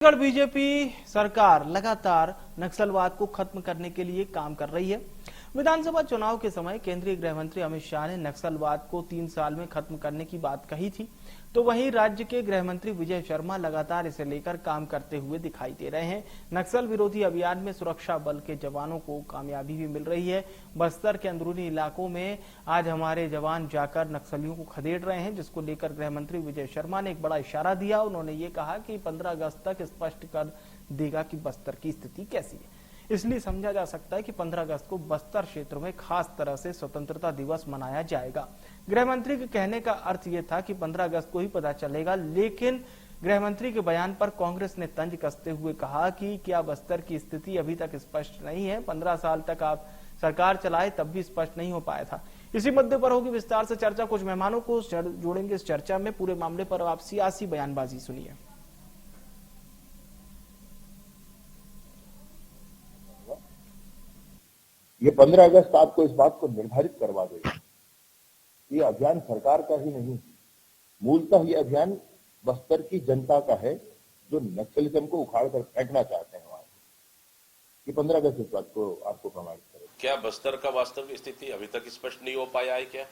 Chhattisgarh BJP सरकार लगातार नक्सलवाद को खत्म करने के लिए काम कर रही है। विधानसभा चुनाव के समय केंद्रीय गृह मंत्री अमित शाह ने नक्सलवाद को 3 साल में खत्म करने की बात कही थी, तो वहीं राज्य के गृह मंत्री विजय शर्मा लगातार इसे लेकर काम करते हुए दिखाई दे रहे हैं। नक्सल विरोधी अभियान में सुरक्षा बल के जवानों को कामयाबी भी मिल रही है। बस्तर के अंदरूनी इलाकों में आज हमारे जवान जाकर नक्सलियों को खदेड़ रहे हैं, जिसको लेकर गृह मंत्री विजय शर्मा ने एक बड़ा इशारा दिया। उन्होंने ये कहा कि 15 अगस्त तक स्पष्ट कर देगा कि बस्तर की स्थिति कैसी है। इसलिए समझा जा सकता है कि 15 अगस्त को बस्तर क्षेत्र में खास तरह से स्वतंत्रता दिवस मनाया जाएगा। गृह मंत्री के कहने का अर्थ यह था कि 15 अगस्त को ही पता चलेगा, लेकिन गृह मंत्री के बयान पर कांग्रेस ने तंज कसते हुए कहा कि क्या बस्तर की स्थिति अभी तक स्पष्ट नहीं है। 15 साल तक आप सरकार चलाए तब भी स्पष्ट नहीं हो पाया था। इसी मुद्दे पर होगी विस्तार से चर्चा। कुछ मेहमानों को जोड़ेंगे इस चर्चा में। पूरे मामले पर आप सियासी बयानबाजी सुनिए। ये 15 अगस्त आपको इस बात को निर्धारित करवा देगा। ये अभियान सरकार का ही नहीं, मूलतः ये अभियान बस्तर की जनता का है, जो नक्सलिज्म को उखाड़ कर फेंकना चाहते हैं। वहां ये 15 अगस्त इस बात को आपको प्रमाणित करेगा। क्या बस्तर का वास्तविक स्थिति अभी तक स्पष्ट नहीं हो पाया है? क्या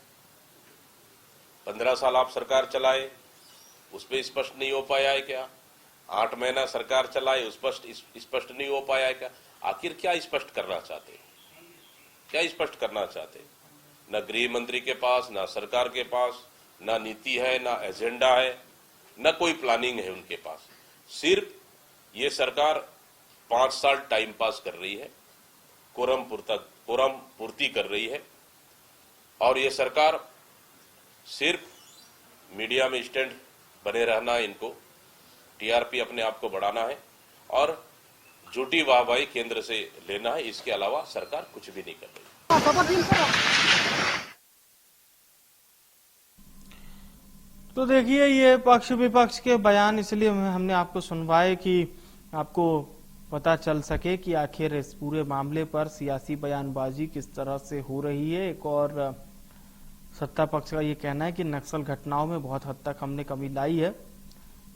15 साल आप सरकार चलाए, उस पर स्पष्ट नहीं हो पाया है? क्या 8 महीना सरकार चलाए, उस पर स्पष्ट नहीं हो पाया है? क्या आखिर क्या स्पष्ट करना चाहते हैं? क्या स्पष्ट करना चाहते? न गृह मंत्री के पास, न सरकार के पास, न नीति है, न एजेंडा है, न कोई प्लानिंग है उनके पास। सिर्फ ये सरकार 5 साल टाइम पास कर रही है, कोरम पूर्ति कर रही है, और ये सरकार सिर्फ मीडिया में स्टैंड बने रहना है, इनको टीआरपी अपने आप को बढ़ाना है और झूठी वाहवाही केंद्र से लेना है। इसके अलावा सरकार कुछ भी नहीं कर रही। तो देखिए, ये पक्ष विपक्ष के बयान इसलिए हमने आपको सुनवाए कि आपको पता चल सके कि आखिर इस पूरे मामले पर सियासी बयानबाजी किस तरह से हो रही है। एक और सत्ता पक्ष का ये कहना है कि नक्सल घटनाओं में बहुत हद तक हमने कमी लाई है,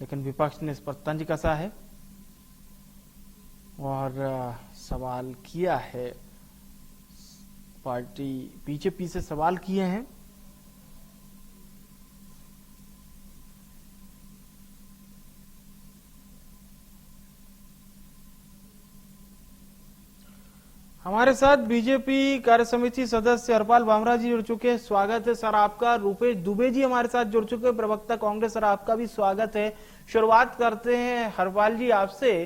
लेकिन विपक्ष ने इस पर तंज कसा है और सवाल किया है। पार्टी बीजेपी से सवाल किए हैं। हमारे साथ बीजेपी कार्य समिति सदस्य हरपाल बामरा जी जुड़ चुके हैं। स्वागत है सर आपका। रूपेश दुबे जी हमारे साथ जुड़ चुके हैं, प्रवक्ता कांग्रेस। सर आपका भी स्वागत है। शुरुआत करते हैं हरपाल जी आपसे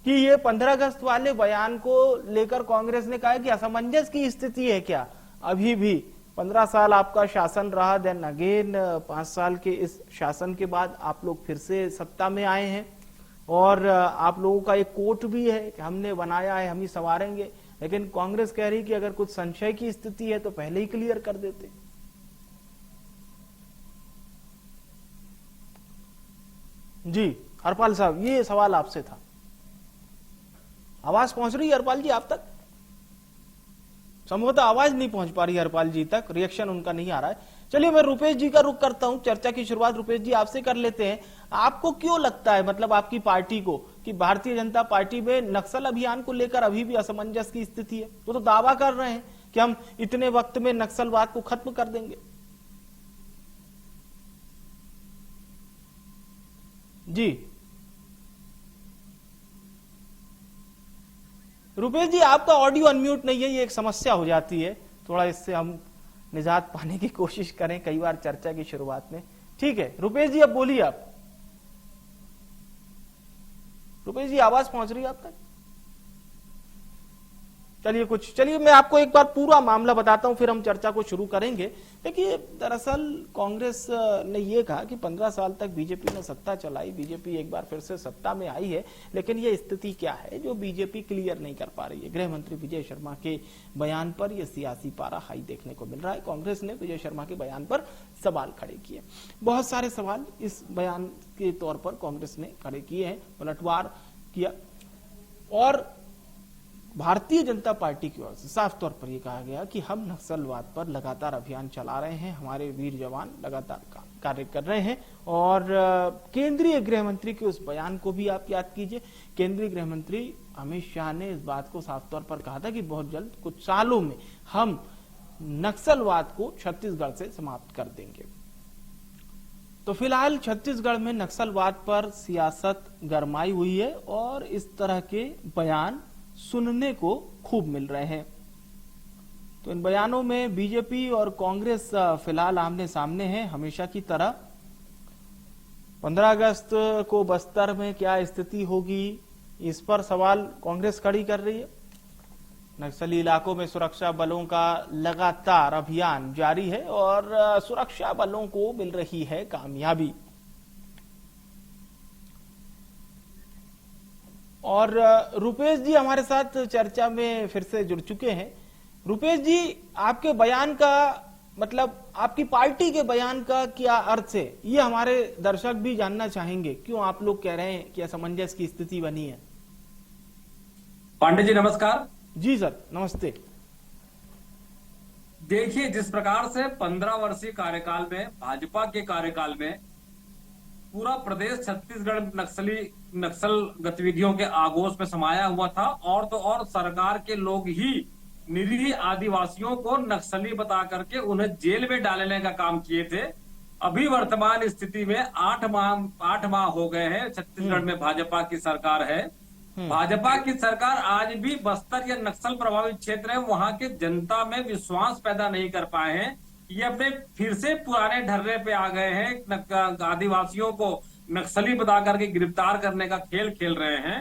कि ये 15 अगस्त वाले बयान को लेकर कांग्रेस ने कहा कि असमंजस की स्थिति है क्या अभी भी? 15 साल आपका शासन रहा, देन अगेन 5 साल के इस शासन के बाद आप लोग फिर से सत्ता में आए हैं और आप लोगों का एक कोट भी है कि हमने बनाया है, हम ही संवारेंगे, लेकिन कांग्रेस कह रही कि अगर कुछ संशय की स्थिति है तो पहले ही क्लियर कर देते। जी हरपाल साहब, ये सवाल आपसे था। आवाज पहुंच रही है हरपाल जी आप तक? संभवतः आवाज नहीं पहुंच पा रही हरपाल जी तक, रिएक्शन उनका नहीं आ रहा है। चलिए मैं रुपेश जी का रुख करता हूं। चर्चा की शुरुआत रुपेश जी आपसे कर लेते हैं। आपको क्यों लगता है, मतलब आपकी पार्टी को, कि भारतीय जनता पार्टी में नक्सल अभियान को लेकर अभी भी असमंजस की स्थिति है? वो तो दावा कर रहे हैं कि हम इतने वक्त में नक्सलवाद को खत्म कर देंगे। जी रुपेश जी, आपका ऑडियो अनम्यूट नहीं है, ये एक समस्या हो जाती है। थोड़ा इससे हम निजात पाने की कोशिश करें कई बार चर्चा की शुरुआत में। ठीक है रुपेश जी, अब बोलिए आप। रुपेश जी आवाज पहुंच रही है आप तक? चलिए मैं आपको एक बार पूरा मामला बताता हूं, फिर हम चर्चा को शुरू करेंगे। देखिए, दरअसल कांग्रेस ने यह कहा कि 15 साल तक बीजेपी ने सत्ता चलाई, बीजेपी एक बार फिर से सत्ता में आई है, लेकिन यह स्थिति क्या है जो बीजेपी क्लियर नहीं कर पा रही है। गृह मंत्री विजय शर्मा के बयान पर यह सियासी पारा हाई देखने को मिल रहा है। कांग्रेस ने विजय शर्मा के बयान पर सवाल खड़े किए, बहुत सारे सवाल इस बयान के तौर पर कांग्रेस ने खड़े किए हैं, पलटवार किया। और भारतीय जनता पार्टी की ओर से साफ तौर पर यह कहा गया कि हम नक्सलवाद पर लगातार अभियान चला रहे हैं, हमारे वीर जवान लगातार काम कार्य कर रहे हैं। और केंद्रीय गृह मंत्री के उस बयान को भी आप याद कीजिए। केंद्रीय गृह मंत्री अमित शाह ने इस बात को साफ तौर पर कहा था कि बहुत जल्द कुछ सालों में हम नक्सलवाद को छत्तीसगढ़ से समाप्त कर देंगे। तो फिलहाल छत्तीसगढ़ में नक्सलवाद पर सियासत गरमाई हुई है और इस तरह के बयान सुनने को खूब मिल रहे हैं। तो इन बयानों में बीजेपी और कांग्रेस फिलहाल आमने सामने है हमेशा की तरह। 15 अगस्त को बस्तर में क्या स्थिति होगी, इस पर सवाल कांग्रेस खड़ी कर रही है। नक्सली इलाकों में सुरक्षा बलों का लगातार अभियान जारी है और सुरक्षा बलों को मिल रही है कामयाबी। और रुपेश जी हमारे साथ चर्चा में फिर से जुड़ चुके हैं। रुपेश जी, आपके बयान का मतलब आपकी पार्टी के बयान का क्या अर्थ है, ये हमारे दर्शक भी जानना चाहेंगे। क्यों आप लोग कह रहे हैं कि असमंजस की स्थिति बनी है? पांडे जी नमस्कार। जी सर नमस्ते। देखिए, जिस प्रकार से 15 वर्षीय कार्यकाल में, भाजपा के कार्यकाल में पूरा प्रदेश छत्तीसगढ़ नक्सल गतिविधियों के आगोश में समाया हुआ था, और तो और सरकार के लोग ही निरीह आदिवासियों को नक्सली बता करके उन्हें जेल में डालने का काम किए थे। अभी वर्तमान स्थिति में 8 माह हो गए हैं, छत्तीसगढ़ में भाजपा की सरकार है। भाजपा की सरकार आज भी बस्तर या नक्सल प्रभावित क्षेत्र है, वहां के जनता में विश्वास पैदा नहीं कर पाए हैं। ये अपने फिर से पुराने ढर्रे पे आ गए हैं, आदिवासियों को नक्सली बता करके गिरफ्तार करने का खेल खेल रहे हैं।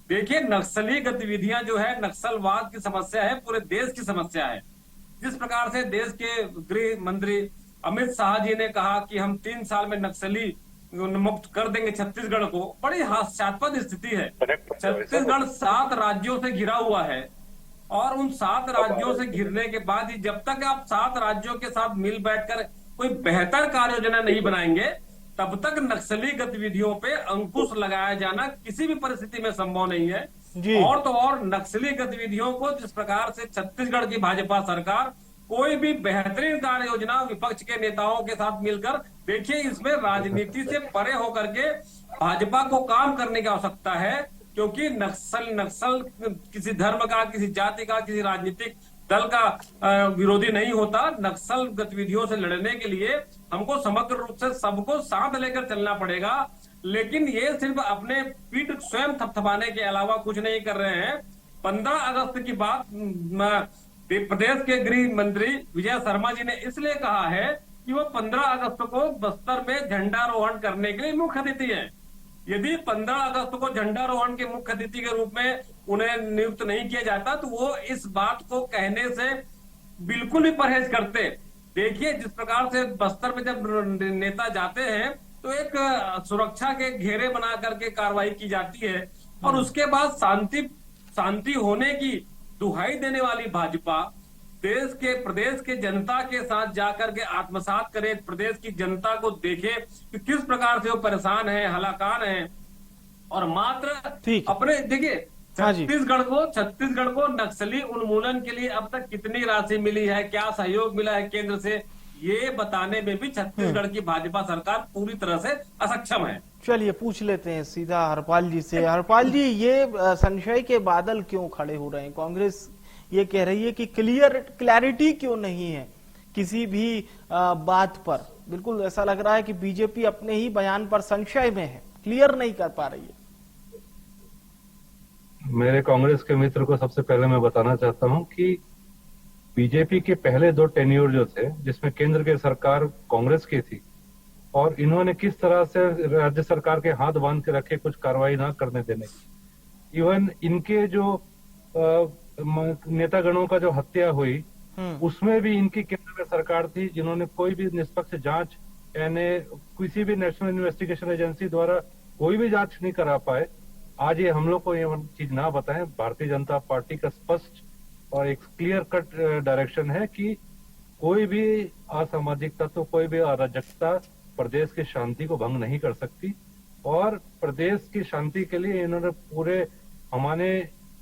देखिए, नक्सली गतिविधियां जो है, नक्सलवाद की समस्या है, पूरे देश की समस्या है। जिस प्रकार से देश के गृह मंत्री अमित शाह जी ने कहा कि हम 3 साल में नक्सली मुक्त कर देंगे छत्तीसगढ़ को, बड़ी हास्यास्पद स्थिति है। छत्तीसगढ़ 7 राज्यों से घिरा हुआ है और उन 7 राज्यों से घिरने के बाद ही जब तक आप 7 राज्यों के साथ मिल बैठकर कोई बेहतर कार्य योजना नहीं बनाएंगे, तब तक नक्सली गतिविधियों पे अंकुश लगाया जाना किसी भी परिस्थिति में संभव नहीं है जी। और तो और नक्सली गतिविधियों को जिस प्रकार से छत्तीसगढ़ की भाजपा सरकार कोई भी बेहतरीन कार्य योजना विपक्ष के नेताओं के साथ मिलकर, देखिए इसमें राजनीति से परे होकर के भाजपा को काम करने की आवश्यकता है। क्योंकि नक्सल किसी धर्म का, किसी जाति का, किसी राजनीतिक दल का विरोधी नहीं होता। नक्सल गतिविधियों से लड़ने के लिए हमको समग्र रूप से सबको साथ लेकर चलना पड़ेगा। लेकिन ये सिर्फ अपने पीठ स्वयं थपथपाने के अलावा कुछ नहीं कर रहे हैं। 15 अगस्त की बात प्रदेश के गृह मंत्री विजय शर्मा जी ने इसलिए कहा है कि वो 15 अगस्त को बस्तर में झंडारोहण करने के लिए मुख्य अतिथि है। यदि 15 अगस्त को झंडारोहण के मुख्य अतिथि के रूप में उन्हें नियुक्त नहीं किया जाता तो वो इस बात को कहने से बिल्कुल भी परहेज करते। देखिए, जिस प्रकार से बस्तर में जब नेता जाते हैं तो एक सुरक्षा के घेरे बना करके कार्रवाई की जाती है और उसके बाद शांति होने की दुहाई देने वाली भाजपा प्रदेश के जनता के साथ जाकर के आत्मसात करे, प्रदेश की जनता को देखे कि किस प्रकार से वो परेशान है, हलाकान है, और मात्र अपने देखिए छत्तीसगढ़ को नक्सली उन्मूलन के लिए अब तक कितनी राशि मिली है, क्या सहयोग मिला है केंद्र से, ये बताने में भी छत्तीसगढ़ की भाजपा सरकार पूरी तरह से असक्षम है। चलिए पूछ लेते हैं सीधा हरपाल जी से। हरपाल जी, ये संशय के बादल क्यों खड़े हो रहे हैं? कांग्रेस ये कह रही है कि क्लैरिटी क्यों नहीं है किसी भी बात पर। बिल्कुल ऐसा लग रहा है कि बीजेपी अपने ही बयान पर संशय में है, क्लियर नहीं कर पा रही है। मेरे कांग्रेस के मित्र को सबसे पहले मैं बताना चाहता हूं कि बीजेपी के पहले 2 टेन्योर जो थे, जिसमें केंद्र की सरकार कांग्रेस की थी और इन्होंने किस तरह से राज्य सरकार के हाथ बांध के रखे कुछ कार्रवाई ना करने देने की। इवन इनके जो नेतागणों का जो हत्या हुई उसमें भी इनकी केंद्र में सरकार थी, जिन्होंने कोई भी निष्पक्ष जांच, यानी किसी भी नेशनल इन्वेस्टिगेशन एजेंसी द्वारा कोई भी जांच नहीं करा पाए। आज ये हम लोग को ये चीज ना बताएं, भारतीय जनता पार्टी का स्पष्ट और एक क्लियर कट डायरेक्शन है कि कोई भी असामाजिक तत्व, कोई भी अराजकता प्रदेश की शांति को भंग नहीं कर सकती। और प्रदेश की शांति के लिए इन्होंने पूरे हमारे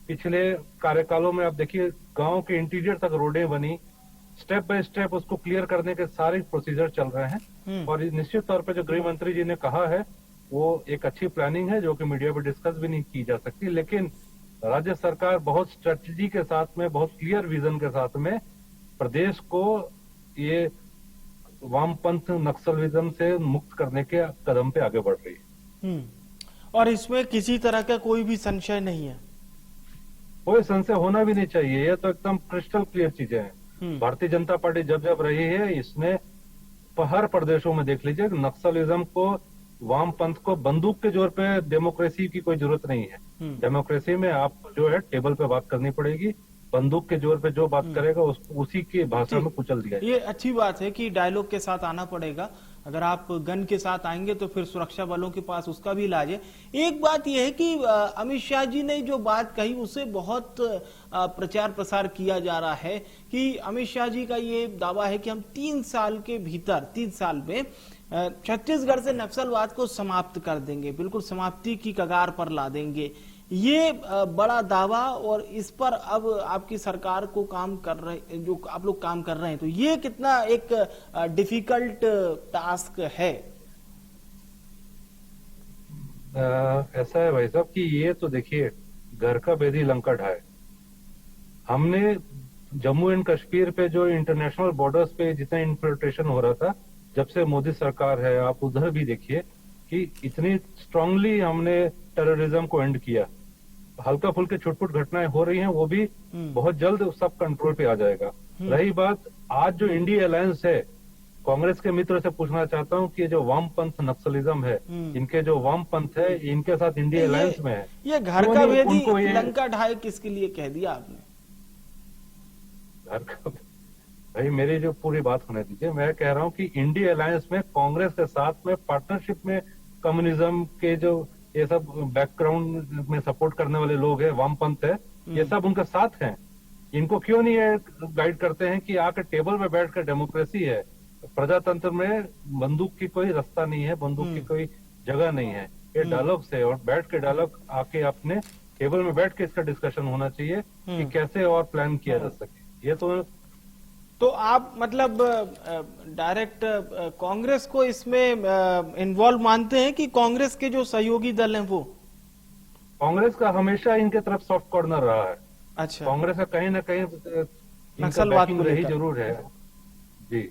पिछले कार्यकालों में आप देखिए, गांव के इंटीरियर तक रोडें बनी, स्टेप बाय स्टेप उसको क्लियर करने के सारे प्रोसीजर चल रहे हैं। और निश्चित तौर पे जो गृह मंत्री जी ने कहा है वो एक अच्छी प्लानिंग है, जो कि मीडिया पे डिस्कस भी नहीं की जा सकती, लेकिन राज्य सरकार बहुत स्ट्रेटजी के साथ में, बहुत क्लियर विजन के साथ में प्रदेश को ये वामपंथ नक्सलिज्म से मुक्त करने के कदम पे आगे बढ़ रही है। और इसमें किसी तरह का कोई भी संशय नहीं है, कोई संशय होना भी नहीं चाहिए। ये तो एकदम क्रिस्टल क्लियर चीजें हैं। भारतीय जनता पार्टी जब जब रही है, इसने हर प्रदेशों में देख लीजिए, नक्सलिज्म को, वामपंथ को बंदूक के जोर पे डेमोक्रेसी की कोई जरूरत नहीं है। डेमोक्रेसी में आपको जो है टेबल पे बात करनी पड़ेगी, बंदूक के जोर पे जो बात करेगा उसी की भाषा में कुचल दिया। ये अच्छी बात है कि डायलॉग के साथ आना पड़ेगा। अगर आप गन के साथ आएंगे तो फिर सुरक्षा बलों के पास उसका भी इलाज है। एक बात यह है कि अमित शाह जी ने जो बात कही उसे बहुत प्रचार प्रसार किया जा रहा है कि अमित शाह जी का ये दावा है कि हम 3 साल के भीतर, 3 साल में छत्तीसगढ़ से नक्सलवाद को समाप्त कर देंगे, बिल्कुल समाप्ति की कगार पर ला देंगे। ये बड़ा दावा, और इस पर अब आपकी सरकार को काम कर रहे, जो आप लोग काम कर रहे हैं, तो ये कितना एक डिफिकल्ट टास्क है? ऐसा है भाई साहब कि ये तो देखिए, घर का बेदी लंका ढाए। हमने जम्मू एंड कश्मीर पे जो इंटरनेशनल बॉर्डर्स पे जितना इन्फिल्ट्रेशन हो रहा था, जब से मोदी सरकार है, आप उधर भी देखिए कि इतनी स्ट्रांगली हमने टेररिज्म को एंड किया। हल्का फुल्के छुटपुट घटनाएं हो रही हैं, वो भी बहुत जल्द सब कंट्रोल पे आ जाएगा। रही बात आज जो इंडिया अलायंस है, कांग्रेस के मित्र से पूछना चाहता हूं कि ये जो वामपंथ नक्सलिज्म है, इनके जो वामपंथ है, इनके साथ इंडिया अलायंस में है। ये घर का भेदी लंका ढाए किसके लिए कह दिया आपने? घर का भाई, मेरी जो पूरी बात होने दीजिए। मैं कह रहा हूं कि इंडिया अलायंस में कांग्रेस के साथ में पार्टनरशिप में कम्युनिज्म के जो ये सब बैकग्राउंड में सपोर्ट करने वाले लोग हैं, वामपंथ है, ये सब उनके साथ हैं। इनको क्यों नहीं गाइड करते हैं कि आकर टेबल में बैठकर, डेमोक्रेसी है, प्रजातंत्र में बंदूक की कोई रास्ता नहीं है, बंदूक की कोई जगह नहीं है। ये डायलॉग से, और बैठ के डायलॉग आके अपने टेबल में बैठ के इसका डिस्कशन होना चाहिए कि कैसे और प्लान किया जा सके। ये तो आप मतलब डायरेक्ट कांग्रेस को इसमें इन्वॉल्व मानते हैं कि कांग्रेस के जो सहयोगी दल हैं वो? कांग्रेस का हमेशा इनके तरफ सॉफ्ट कॉर्नर रहा है। अच्छा, कांग्रेस का कहीं ना कहीं नक्सलवाद को रही जरूर है जी।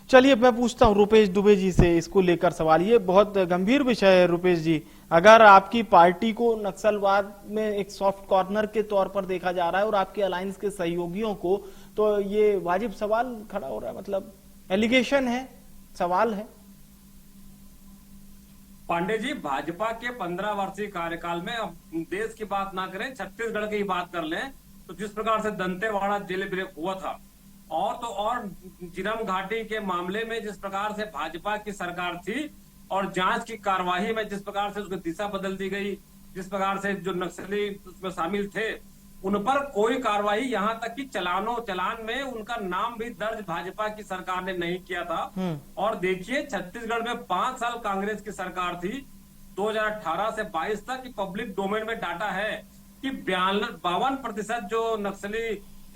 चलिए, मैं पूछता हूं रुपेश दुबे जी से इसको लेकर सवाल। ये बहुत गंभीर विषय है रुपेश जी। अगर आपकी पार्टी को नक्सलवाद में एक सॉफ्ट कॉर्नर के तौर पर देखा जा रहा है और आपके अलायंस के सहयोगियों को, तो ये वाजिब सवाल खड़ा हो रहा है, मतलब एलिगेशन है, सवाल है। पांडे जी, भाजपा के 15 वर्षीय कार्यकाल में, अब देश की बात ना करें, छत्तीसगढ़ की बात कर लें, तो जिस प्रकार से दंतेवाड़ा जेल ब्रेक हुआ था, और तो और जिरम घाटी के मामले में जिस प्रकार से भाजपा की सरकार थी और जांच की कार्यवाही में जिस प्रकार से उसकी दिशा बदल दी गई, जिस प्रकार से जो नक्सली उसमें शामिल थे उन पर कोई कार्रवाई, यहां तक कि चलान में उनका नाम भी दर्ज भाजपा की सरकार ने नहीं किया था। और देखिए, छत्तीसगढ़ में 5 साल कांग्रेस की सरकार थी, 2018 से 22 तक पब्लिक डोमेन में डाटा है कि 52% जो नक्सली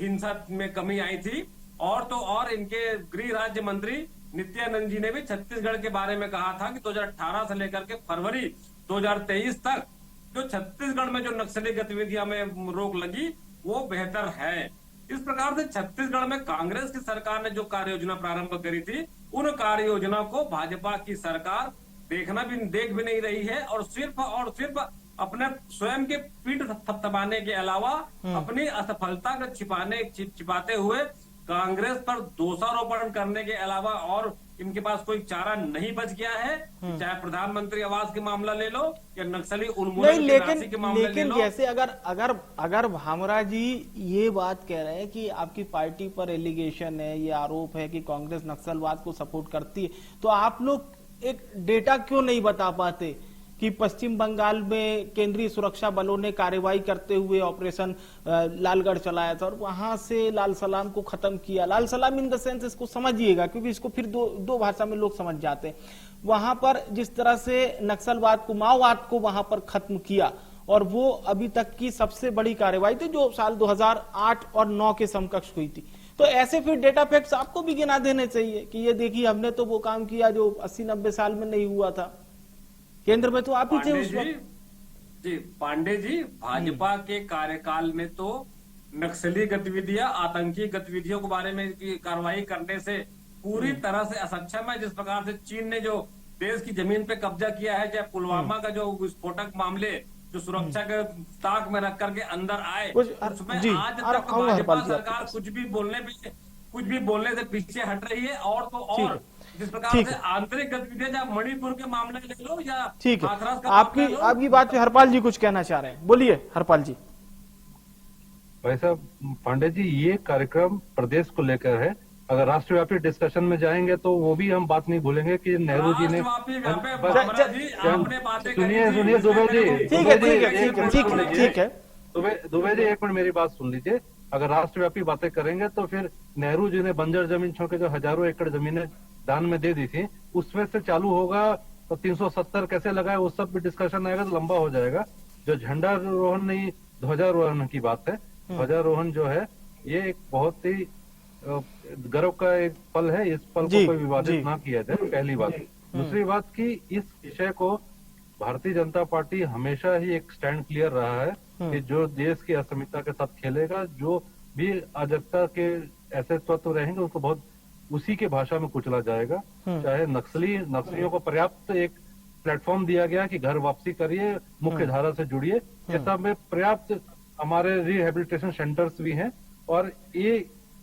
हिंसा में कमी आई थी। और तो और इनके गृह राज्य मंत्री नित्यानंद जी ने भी छत्तीसगढ़ के बारे में कहा था कि 2018 से लेकर के फरवरी 2023 तक जो छत्तीसगढ़ में जो नक्सली गतिविधियां में रोक लगी वो बेहतर है। इस प्रकार से छत्तीसगढ़ में कांग्रेस की सरकार ने जो कार्य योजना प्रारंभ करी थी, उन कार्य योजना को भाजपा की सरकार देख भी नहीं रही है, और सिर्फ अपने स्वयं के पीठ थपथपाने के अलावा अपनी असफलता को छिपाते हुए कांग्रेस पर दोषारोपण करने के अलावा और इनके पास कोई चारा नहीं बच गया है। चाहे प्रधानमंत्री आवास के मामला ले लो या नक्सली उन्मूलन की राशि के मामला ले लो। जैसे अगर भामरा जी ये बात कह रहे हैं कि आपकी पार्टी पर एलिगेशन है, ये आरोप है कि कांग्रेस नक्सलवाद को सपोर्ट करती है, तो आप लोग एक डेटा क्यों नहीं बता पाते कि पश्चिम बंगाल में केंद्रीय सुरक्षा बलों ने कार्रवाई करते हुए ऑपरेशन लालगढ़ चलाया था और वहां से लाल सलाम को खत्म किया। लाल सलाम इन द सेंस, इसको समझिएगा क्योंकि इसको फिर दो भाषा में लोग समझ जाते हैं। वहां पर जिस तरह से नक्सलवाद को, माओवाद को वहां पर खत्म किया, और वो अभी तक की सबसे बड़ी कार्रवाई थी जो साल 2008 और 9 के समकक्ष हुई थी। तो ऐसे फिर डेटा फैक्ट्स आपको भी गिना देने चाहिए कि ये देखिए हमने तो वो काम किया जो 80-90 साल में नहीं हुआ था। केंद्र में तो आप ही थे उस वक्त। जी पांडे जी, भाजपा के कार्यकाल में तो नक्सली गतिविधियां, आतंकी गतिविधियों के बारे में की कार्रवाई करने से पूरी तरह से असक्षम है। जिस प्रकार से चीन ने जो देश की जमीन पे कब्जा किया है, चाहे पुलवामा का जो विस्फोटक मामले जो सुरक्षा के ताक में रख करके अंदर आए, उसमें आज तक भाजपा सरकार कुछ भी बोलने से पीछे हट रही है। और तो और जिस प्रकार से आंतरिक गतिविधियां, जब मणिपुर के मामले ले लो या ठीक है, हाथरस का आपकी बात पे हरपाल जी कुछ कहना चाह रहे हैं, बोलिए हरपाल जी। वैसा पांडे जी, ये कार्यक्रम प्रदेश को लेकर है। अगर राष्ट्रव्यापी डिस्कशन में जाएंगे तो वो भी हम बात नहीं भूलेंगे कि नेहरू जी ने। सुनिए दुबे जी, ठीक है दुबे जी, एक मिनट मेरी बात सुन लीजिए। अगर राष्ट्रव्यापी बातें करेंगे तो फिर नेहरू जी ने बंजर जमीन छोड़ के जो हजारों एकड़ जमीनें दान में दे दी थी, उसमें से चालू होगा तो 370 कैसे लगाए, उस सब भी डिस्कशन आएगा तो लंबा हो जाएगा। जो झंडारोहण नहीं, ध्वजारोहण की बात है। ध्वजारोहण जो है ये एक बहुत ही गर्व का एक पल है। इस पल को कोई विवादित ना किया जाए, पहली बात। दूसरी बात की इस विषय को भारतीय जनता पार्टी हमेशा ही एक स्टैंड क्लियर रहा है कि जो देश की अस्मिता के साथ खेलेगा, जो भी अराजकता के ऐसे तत्व रहेंगे उनको बहुत उसी के भाषा में कुचला जाएगा। चाहे नक्सलियों को पर्याप्त एक प्लेटफॉर्म दिया गया कि घर वापसी करिए, मुख्य धारा से जुड़िए, ये सब में पर्याप्त हमारे रिहेबिलिटेशन सेंटर्स भी हैं। और ये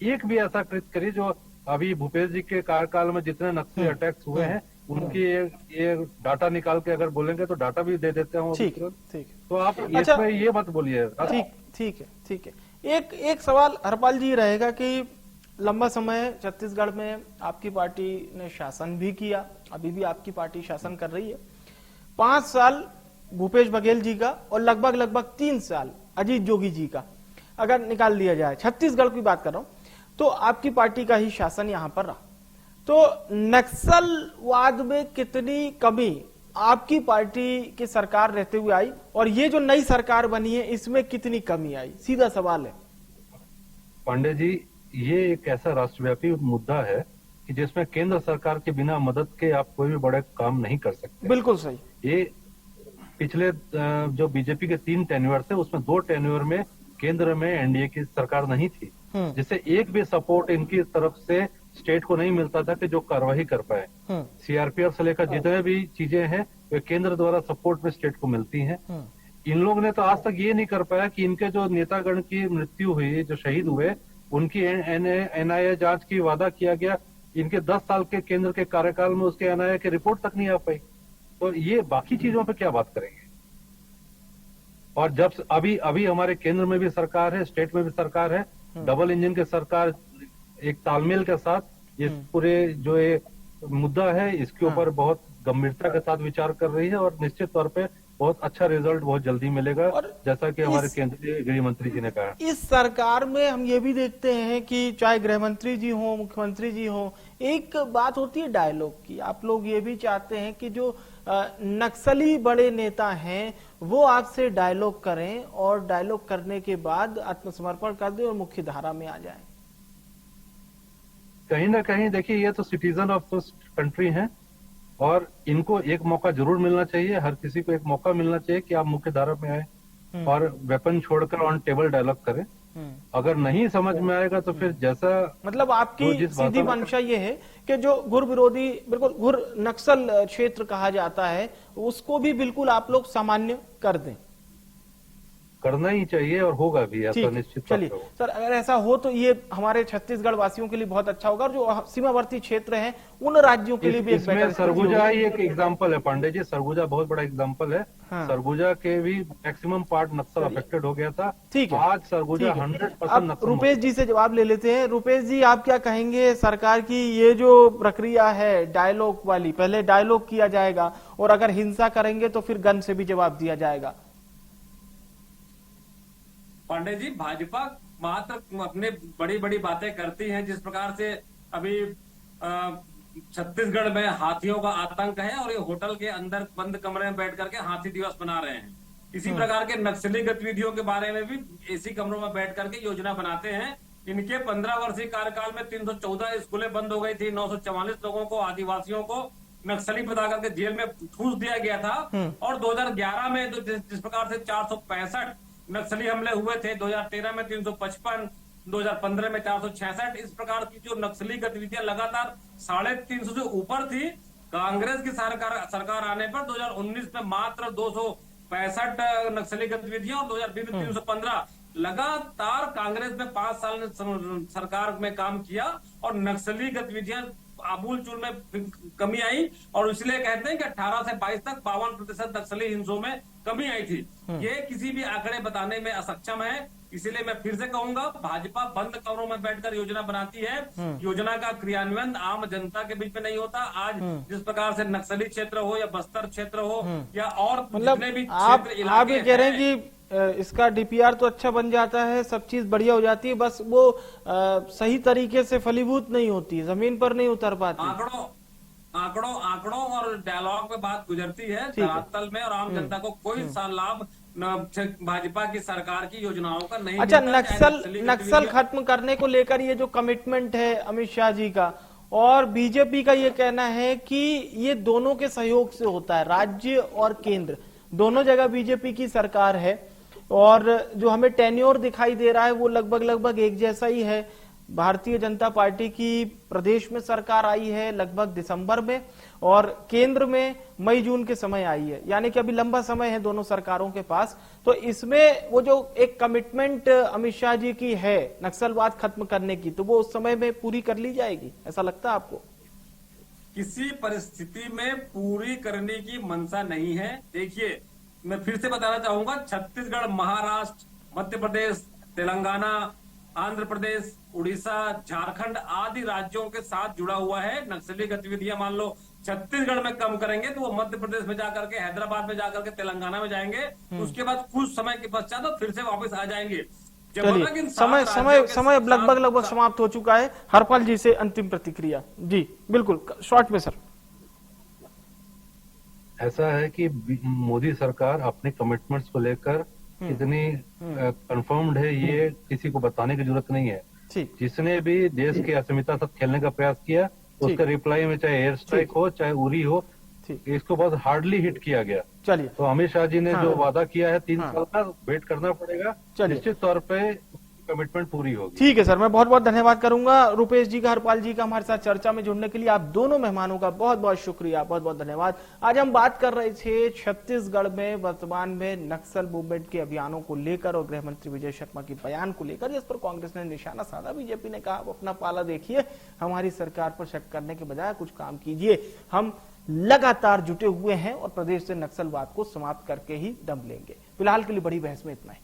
एक भी ऐसा कृत्य करिए जो अभी भूपेश जी के कार्यकाल में जितने नक्सली अटैक्स हुए हैं उनकी ये डाटा निकाल के अगर बोलेंगे तो डाटा भी दे देते हैं। ठीक तो आप अच्छा, इसमें ये मत बोलिए। ठीक है। एक सवाल हरपाल जी रहेगा कि लंबा समय छत्तीसगढ़ में आपकी पार्टी ने शासन भी किया, अभी भी आपकी पार्टी शासन कर रही है। 5 साल भूपेश बघेल जी का और लगभग 3 साल अजीत जोगी जी का अगर निकाल दिया जाए, छत्तीसगढ़ की बात कर रहा हूं, तो आपकी पार्टी का ही शासन यहां पर रहा। तो नक्सलवाद में कितनी कमी आपकी पार्टी की सरकार रहते हुए आई और ये जो नई सरकार बनी है इसमें कितनी कमी आई, सीधा सवाल है। पांडे जी, ये एक ऐसा राष्ट्रव्यापी मुद्दा है कि जिसमें केंद्र सरकार के बिना मदद के आप कोई भी बड़े काम नहीं कर सकते। बिल्कुल सही। ये पिछले जो बीजेपी के 3 टेन्योर थे उसमें 2 टेन्योर में केंद्र में एनडीए की सरकार नहीं थी, जिससे एक भी सपोर्ट इनकी तरफ से स्टेट को नहीं मिलता था कि जो कार्रवाई कर पाए। सीआरपीएफ से लेकर जितने भी चीजें हैं वे केंद्र द्वारा सपोर्ट में स्टेट को मिलती हैं। इन लोगों ने तो आज तक ये नहीं कर पाया कि इनके जो नेतागण की मृत्यु हुई, जो शहीद हुए, उनकी एनआईए जांच की वादा किया गया। इनके 10 साल के केंद्र के कार्यकाल में उसके एनआईए की रिपोर्ट तक नहीं आ पाई। तो ये बाकी चीजों पे क्या बात करेंगे। और जब अभी हमारे केंद्र में भी सरकार है, स्टेट में भी सरकार है, डबल इंजन की सरकार एक तालमेल के साथ इस पूरे जो ये मुद्दा है इसके ऊपर बहुत गंभीरता के साथ विचार कर रही है और निश्चित तौर पे बहुत अच्छा रिजल्ट बहुत जल्दी मिलेगा, जैसा कि हमारे केंद्रीय गृह मंत्री जी ने कहा। इस सरकार में हम ये भी देखते हैं कि चाहे गृह मंत्री जी हो, मुख्यमंत्री जी हो, एक बात होती है डायलॉग की। आप लोग ये भी चाहते हैं कि जो नक्सली बड़े नेता हैं वो आपसे डायलॉग करें और डायलॉग करने के बाद आत्मसमर्पण कर दें और मुख्य धारा में आ जाएं। कहीं ना कहीं देखिए, ये तो सिटीजन ऑफ दिस कंट्री हैं और इनको एक मौका जरूर मिलना चाहिए। हर किसी को एक मौका मिलना चाहिए कि आप मुख्य धारा में आए और वेपन छोड़कर ऑन टेबल डायलॉग करें। अगर नहीं समझ में आएगा तो फिर जैसा मतलब आपकी सीधी मंशा ये है कि जो घुर विरोधी, बिल्कुल घुर नक्सल क्षेत्र कहा जाता है, उसको भी बिल्कुल आप लोग सामान्य कर दें। करना ही चाहिए और होगा भी ऐसा निश्चित। चलिए सर, अगर ऐसा हो तो ये हमारे छत्तीसगढ़ वासियों के लिए बहुत अच्छा होगा और जो सीमावर्ती क्षेत्र हैं उन राज्यों के लिए भी एक बेहतर। सरगुजा ही एक एग्जांपल है पांडे जी, सरगुजा बहुत बड़ा एग्जांपल है। सरगुजा के भी मैक्सिमम पार्ट नक्सल अफेक्टेड हो गया था। ठीक है, आज सरगुजा 100% नक्सल। रुपेश जी से जवाब ले लेते हैं। रुपेश जी, आप क्या कहेंगे सरकार की ये जो प्रक्रिया है डायलॉग वाली, पहले डायलॉग किया जाएगा और अगर हिंसा करेंगे तो फिर गन से भी जवाब दिया जाएगा। पांडे जी, भाजपा मात्र अपने बड़ी बड़ी बातें करती है। जिस प्रकार से अभी छत्तीसगढ़ में हाथियों का आतंक है और ये होटल के अंदर बंद कमरे में बैठ करके हाथी दिवस मना रहे हैं। इसी प्रकार के नक्सली गतिविधियों के बारे में भी एसी कमरों में बैठ करके योजना बनाते हैं इनके 15 वर्षीय कार्यकाल में 314 स्कूलें बंद हो गई थी, 944 लोगों को, आदिवासियों को नक्सली बता करके जेल में ठूस दिया गया था। और 2011 में जिस प्रकार से 465 नक्सली हमले हुए थे, 2013 में 355, 2015 में 466, इस प्रकार की जो नक्सली गतिविधियां लगातार 350 से ऊपर थी। कांग्रेस की सरकार आने पर 2019 में मात्र 265 नक्सली गतिविधियां और 2020 में 315। लगातार कांग्रेस में 5 साल ने सरकार में काम किया और नक्सली गतिविधियां आबूल चूल में कमी आई। और इसलिए कहते हैं कि 18 से 22 तक 52% नक्सली हिंसों में कमी आई थी। ये किसी भी आंकड़े बताने में असक्षम है। इसीलिए मैं फिर से कहूंगा, भाजपा बंद कमरों में बैठकर योजना बनाती है। योजना का क्रियान्वयन आम जनता के बीच में नहीं होता। आज जिस प्रकार से नक्सली क्षेत्र हो या बस्तर क्षेत्र हो या और जितने भी क्षेत्र, आप ये कह रहे हैं कि इसका डीपीआर तो अच्छा बन जाता है, सब चीज बढ़िया हो जाती है, बस वो सही तरीके से फलीभूत नहीं होती, जमीन पर नहीं उतर पाती। आंकड़ों और डायलॉग में बात गुजरती है, धरातल में और आम जनता को कोई लाभ भाजपा की सरकार की योजनाओं का नहीं। अच्छा, नक्सल खत्म करने को लेकर ये जो कमिटमेंट है अमित शाह जी का और बीजेपी का, ये कहना है कि ये दोनों के सहयोग से होता है, राज्य और केंद्र दोनों जगह बीजेपी की सरकार है और जो हमें टेन्योर दिखाई दे रहा है वो लगभग एक जैसा ही है। भारतीय जनता पार्टी की प्रदेश में सरकार आई है लगभग दिसंबर में और केंद्र में मई जून के समय आई है, यानी कि अभी लंबा समय है दोनों सरकारों के पास। तो इसमें वो जो एक कमिटमेंट अमित शाह जी की है नक्सलवाद खत्म करने की, तो वो उस समय में पूरी कर ली जाएगी, ऐसा लगता है आपको? किसी परिस्थिति में पूरी करने की मंशा नहीं है। देखिए, मैं फिर से बताना चाहूंगा, छत्तीसगढ़, महाराष्ट्र, मध्य प्रदेश, तेलंगाना, आंध्र प्रदेश, उड़ीसा, झारखंड आदि राज्यों के साथ जुड़ा हुआ है। नक्सली गतिविधियां मान लो छत्तीसगढ़ में कम करेंगे तो वो मध्य प्रदेश में जाकर के, हैदराबाद में जाकर के, तेलंगाना में जाएंगे। उसके बाद कुछ समय के पश्चात तो फिर से वापस आ जाएंगे। चलिए, समय लगभग समाप्त हो चुका है। हरपाल जी से अंतिम प्रतिक्रिया। जी बिल्कुल शॉर्ट में सर। ऐसा है कि मोदी सरकार अपने कमिटमेंट्स को लेकर इतनी कंफर्म्ड है, ये किसी को बताने की जरूरत नहीं है। जिसने भी देश की अस्मिता साथ खेलने का प्रयास किया उसका रिप्लाई में चाहे एयर स्ट्राइक हो चाहे उरी हो, इसको बहुत हार्डली हिट किया गया। चलिए, तो अमित शाह जी ने जो वादा किया है 3 साल का, वेट करना पड़ेगा, निश्चित तौर पे कमिटमेंट पूरी होगी। ठीक है सर, मैं बहुत बहुत धन्यवाद करूंगा रुपेश जी का, हरपाल जी का हमारे साथ चर्चा में जुड़ने के लिए। आप दोनों मेहमानों का बहुत बहुत शुक्रिया, बहुत बहुत धन्यवाद। आज हम बात कर रहे थे छत्तीसगढ़ में वर्तमान में नक्सल मूवमेंट के अभियानों को लेकर और गृह मंत्री विजय शर्मा के बयान को लेकर, जिस पर कांग्रेस ने निशाना साधा। बीजेपी ने कहा आप अपना पाला देखिए, हमारी सरकार पर शक करने के बजाय कुछ काम कीजिए, हम लगातार जुटे हुए हैं और प्रदेश से नक्सलवाद को समाप्त करके ही दम लेंगे। फिलहाल के लिए बड़ी बहस में इतना ही।